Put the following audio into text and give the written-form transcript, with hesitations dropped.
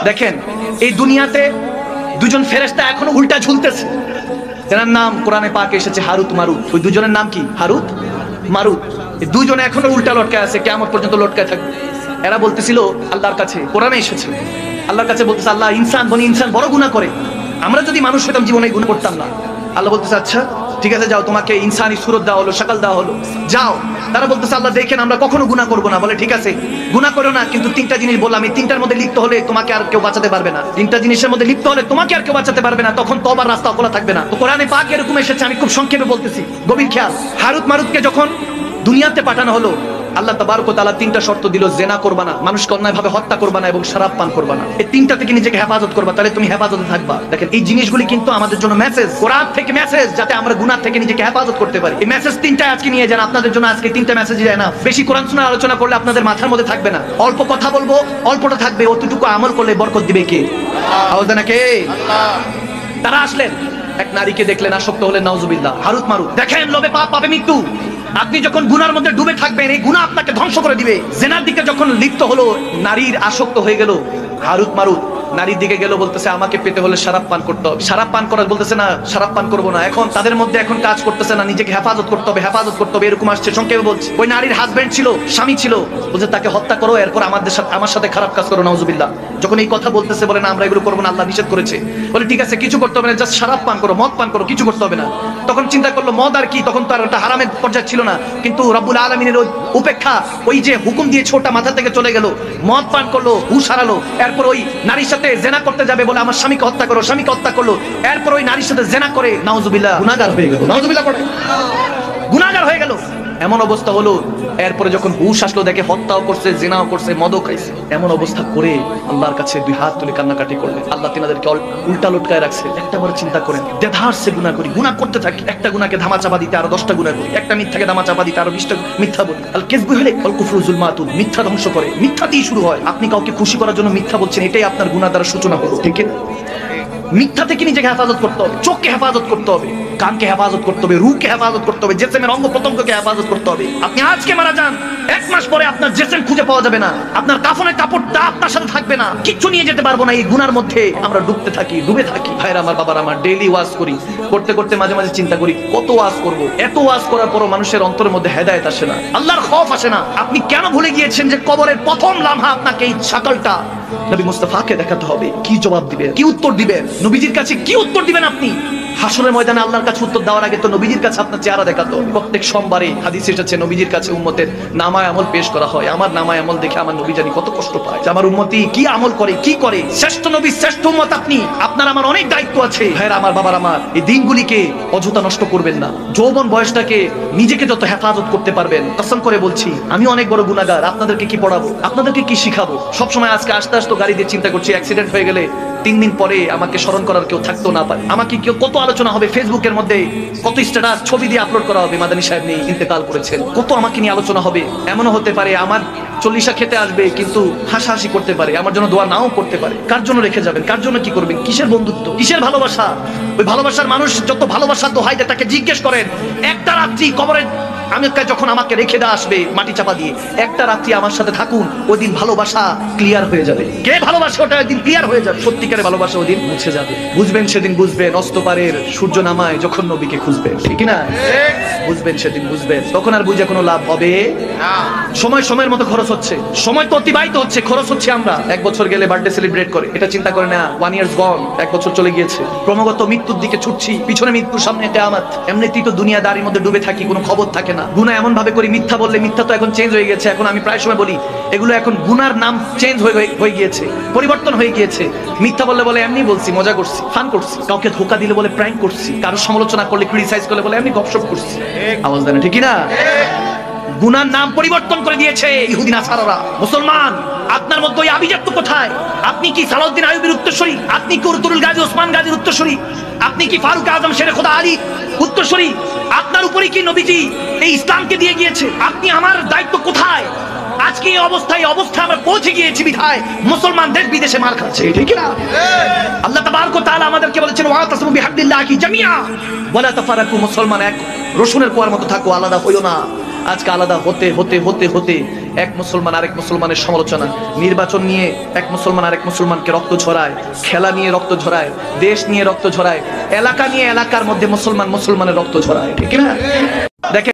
দেখেন এই দুনিয়াতে দুজন ফেরেশতা এখনো উল্টা ঝুলতেছে, যার নাম কোরআনে পাকে এসেছে হারুত মারুত। ওই দুজনের নাম কি? হারুত মারুত। এই দুজনে এখনো উল্টা লটকায় আছে, কিয়ামত পর্যন্ত লটকায় থাকবে। এরা বলতেছিল আল্লাহর কাছে, কোরআনে এসেছে আল্লাহর কাছে বলতেছে, আল্লাহ বনি ইনসান বড় গুনাহ করে, আমরা যদি মানুষ হতাম জীবনে গুনাহ করতাম না। আল্লাহ বলতেছে আচ্ছা ঠিক আছে যাও, তোমাকে ইনসানি সুরত দেওয়া হলো, শাকল দেওয়া হলো, যাও। তারা বলতেছে আল্লাহ দেখেন আমরা কখনো গুনাহ করবো না। বলে ঠিক আছে গুনাহ করো না, কিন্তু তিনটা জিনিস বললাম, এই তিনটার মধ্যে লিপ্ত হলে তোমাকে আর কেউ বাঁচাতে পারবে না। তিনটা জিনিসের মধ্যে লিপ্ত হলে তোমাকে আর কেউ বাঁচাতে পারবে না, তখন তওবার রাস্তা খোলা থাকবে না। তো কোরআনে পাক এরকম এসেছে, আমি খুব সংক্ষেপে বলতেছি, গভীর খেয়াল। হারুত মারুতকে যখন দুনিয়াতে পাঠানো হলো, আল্লাহ তাবারক ওয়া তাআলা তিনটা শর্ত দিল, জেনা করবা না, মানুষকে অন্যায়ভাবে হত্যা করবা না, এবং শরাব পান করবা না। এই তিনটা থেকে নিজেকে হেফাজত করবা, তাহলে তুমি হেফাজতে থাকবা। দেখেন এই জিনিসগুলি কিন্তু আমাদের জন্য মেসেজ, কোরআন থেকে মেসেজ, যাতে আমরা গুনাহ থেকে নিজেকে হেফাজত করতে পারি। এই মেসেজ তিনটা আজকে নিয়ে যান আপনাদের জন্য। আজকে তিনটা মেসেজ যায় না, বেশি কোরআন শোনার আলোচনা করলে আপনাদের মাথার মধ্যে থাকবে না। অল্প কথা বলবো, অল্পটা থাকবে, অতটুকু আমল করলে বরকত দিবে কে? আওয়াজ দেন কে? আল্লাহ। তারা আসলেন, এক নারীকে দেখলেন, আসক্ত হলেন, নাউজুবিল্লাহ। হারুত মারুত দেখেন, লোভে পাপ, পাপে মৃত্যু। আপনি যখন গুনার মধ্যে ডুবে থাকবেন, এই গুনাহ আপনাকে ধ্বংস করে দিবে। জেনার দিকে যখন লিপ্ত হলো, নারীর আসক্ত হয়ে গেল, হারুত মারুত নারীর দিকে গেল, বলতেছে আমাকে পেতে হলে শরাব পান করতে হবে। শরাব পান করার বলতেছে না, শরাব পান করবো না। এখন তাদের মধ্যে এখন কাজ করতেছে না, নিজেকে হেফাজত করতে হবে, হেফাজত করতে হবে, এরকম আসছে। সংক্ষেপে বলছে, ওই নারীর হাজবেন্ড ছিল, স্বামী ছিল, বলছে তাকে হত্যা করো, এরপর আমার সাথে খারাপ কাজ করো, নাউজুবিল্লাহ। যখন এই কথা বলতেছে, বলে না আমরা এগুলো করবো না, আল্লাহ নিষেধ করেছে। বলে ঠিক আছে কিছু করতে হবে না, জাস্ট শরাব পান করো, মদ পান করো, কিছু করতে হবে না। তখন চিন্তা করলো মদ আর কি, তখন তো আর একটা হারামের পর্যায়ে ছিল না। কিন্তু রব্বুল আলামিনের ওই উপেক্ষা, ওই যে হুকুম দিয়ে ছোটা মাথা থেকে চলে গেল, মদ পান করলো, হুশ হারালো, এরপর ওই নারীর সাথে জেনা করতে যাবে বলে আমার স্বামীকে হত্যা করো, স্বামীকে হত্যা করলো, এরপর ওই নারীর সাথে জেনা করে নাউজুবিল্লাহ গুনাহগার হয়ে গেল। নাউজুবিল্লাহ পড়ে গুনাহগার হয়ে গেল, এমন অবস্থা হলো। এরপরে যখন হুশ আসলো, দেখে হত্যাও করছে, জিনাও করছে, মদও খাইছে। এমন অবস্থা করে আল্লাহর কাছে দুই হাত তুলে কান্নাকাটি করলেন। আল্লাহ তিনাদেরকে উল্টা লটকায় রাখছে। একটা বার চিন্তা করেন, দেধারসে গুনাহ করি, গুনাহ করতে থাকি, একটা গুনাহকে ধামা চাপা দিতে আরো 10টা গুনাহ করি, একটা মিথ্যাকে ধামা চাপা দিতে আরো 20টা মিথ্যা বলি। আল কিযবু হলে আল কুফরু যুলমাতুন, মিথ্যা ধ্বংস করে, মিথ্যা দিয়ে শুরু হয়। আপনি কাউকে খুশি করার জন্য মিথ্যা বলছেন, এটাই আপনার গুনাহ দ্বারা সূচনা হলো, ঠিক না? মিথ্যা থেকে নিজেকে হেফাজত করতে হবে, চোখকে হেফাজত করতে হবে, কানকে হেফাজত করতে হবে, রূহকে হেফাজত করতে হবে, জিসমের অঙ্গ প্রত্যঙ্গকে হেফাজত করতে হবে। আপনি আজকে মারা যান, 1 মাস পরে আপনার জিসম খুঁজে পাওয়া যাবে না, আপনার কাফনের কাপড়টা আপনার সাথে থাকবে না, কিচ্ছু নিয়ে যেতে পারবো না। এই গুনার মধ্যে আমরা ডুবতে থাকি, ডুবে থাকি। ভাইরা আমার, বাবার আমার, ডেইলি ওয়াজ করি, করতে করতে মাঝে মাঝে চিন্তা করি কত ওয়াজ করব। এত ওয়াজ করার পরও মানুষের অন্তরের মধ্যে হেদায়েত আসে না, আল্লাহর খৌফ আসে না। আপনি কেন ভুলে গিয়েছেন যে কবরের প্রথম লামহা আপনাকে এই শাকলটা নবী মুস্তাফাকে দেখাতে হবে? কি জবাব দিবেন, কি উত্তর দিবেন, নবীজির কাছে কি উত্তর দিবেন? আপনি হাসরের ময়দানে আল্লাহর কাছে উত্তর দেওয়ার আগে তো নবীজির কাছে আপনার চেহারা দেখাতে হবে। প্রত্যেক সোমবারে হাদিসে এসেছে, নবীজির কাছে উম্মতের নামায়ে আমল পেশ করা হয়। আমার নামায়ে আমল দেখে আমার নবী জানি কত কষ্ট পায়, যে আমার উম্মতি কি আমল করে, কি করে। শ্রেষ্ঠ নবী, শ্রেষ্ঠ উম্মত আপনি, আপনার আমার অনেক দায়িত্ব আছে। ভাইরা আমার, বাবার আমার, এই দিনগুলিকে অযথা নষ্ট করবেন না। যৌবন বয়সটাকে নিজেকে যত হেফাজত করতে পারবেন, কসম করে বলছি, আমি অনেক বড় গুনাহগার, আপনাদেরকে কি পড়াবো, আপনাদেরকে কি শিখাবো? সবসময় আজকে আসতে আসতে গাড়ি দিয়ে চিন্তা করছি, অ্যাক্সিডেন্ট হয়ে গেলে 3 দিন পরে আমাকে স্মরণ করার কেউ থাকতো না পারে, আমাকে কেউ কত আলোচনা হবে ফেসবুকের মধ্যে, কত স্ট্যাটাস ছবি দিয়ে আপলোড করা হবে, মাদানী সাহেব নিয়ে ইন্তেকাল করেছেন, কত আমাকে নিয়ে আলোচনা হবে। এমনও হতে পারে আমার 40 খেতে আসবে, কিন্তু হাসাহাসি করতে পারে, আমার জন্য দোয়া নাও করতে পারে। কার জন্য রেখে যাবেন, কার জন্য কি করবেন, কিসের বন্ধুত্ব, কিসের ভালোবাসা? ওই ভালোবাসার মানুষ যত ভালোবাসা তো হয়, তাকে জিজ্ঞেস করেন, একটা রাত্রি কবরে আমি যখন আমাকে রেখে দেওয়া আসবে মাটি চাপা দিয়ে, একটা রাত্রি আমার সাথে থাকুন, ওই দিন ভালোবাসা ক্লিয়ার হয়ে যাবে। কে ভালোবাসে ওটা ওই দিন ক্লিয়ার হয়ে যাবে, সত্যিকারের ভালোবাসা ওই দিন মুছে যাবে। বুঝবেন সেদিন, বুঝবেন অস্তপারের সূর্য নামায় যখন নবীকে খুঁজবেন, ঠিক না? বুঝবেন সেদিন, বুঝবেন। তখন আর বুঝে কোনো লাভ হবে না। সময় সময়ের মতো খরচ হচ্ছে, সময় তো অতিবাহিত হচ্ছে, খরচ হচ্ছে। আমরা 1 বছর গেলে বার্থডে সেলিব্রেট করে, এটা চিন্তা করে না 1 year গন, 1 বছর চলে গিয়েছে, ক্রমাগত মৃত্যুর দিকে ছুটছি, পিছনে মৃত্যু, সামনে কিয়ামত। এমনিতেই তো দুনিয়াদারির মধ্যে ডুবে থাকি, কোনো খবর থাকে না। গুনাহ এমন ভাবে করি, মিথ্যা বললে, মিথ্যা তো এখন চেঞ্জ হয়ে গেছে। এখন আমি প্রায় সময় বলি, এগুলো এখন গুনার নাম চেঞ্জ হয়ে গিয়েছে, পরিবর্তন হয়ে গিয়েছে। মিথ্যা বললে বলে এমনি বলছি, মজা করছি, ফান করছি। কাউকে ধোঁকা দিলে বলে প্র্যাঙ্ক করছি, কারো সমালোচনা করলে, ক্রিটিসাইজ করলে বলে এমনি গপশপ করছি। আওয়াজ দেন ঠিক না? গুনার নাম পরিবর্তন করে দিয়েছে ইহুদি নাসারারা। মুসলমান, আপনার মধ্যে ওই আভিজাত্য কোথায়? আপনি কি সালাউদ্দিন আইয়ুবীর উত্তরসূরি? আপনি কি উরতুল গাজী ওসমান গাজীর উত্তরসূরি? আপনি কি ফারুক আজম শেরে খোদা আলী উত্তরসূরি? আপনার উপরে কি নবীজি এই ইসলামকে দিয়ে গিয়েছে? আপনি আমার দায়িত্ব কোথায়? আজকে এই অবস্থায় আমরা পৌঁছে গিয়েছি বিধায় মুসলমান দেশ বিদেশে মার খাচ্ছে, ঠিক না? আল্লাহ তাবারক ওয়া তাআলা আমাদেরকে বলেছেন, ওয়াতাসিমু বিহাবলিল্লাহি জামিআ ওয়া লা তাফারাকু। মুসলমান এক রসুনের কোয়ার মতো থাকো, আলাদা হইও না। আজকে আলাদা হতে হতে হতে হতে এক মুসলমান আরেক মুসলমানের সমালোচনা, নির্বাচন নিয়ে এক মুসলমান আরেক মুসলমানকে রক্ত ঝরায়, খেলা নিয়ে রক্ত ঝরায়, দেশ নিয়ে রক্ত ঝরায়, এলাকা নিয়ে এলাকার মধ্যে মুসলমানের রক্ত ঝরায়, ঠিক না? দেখেন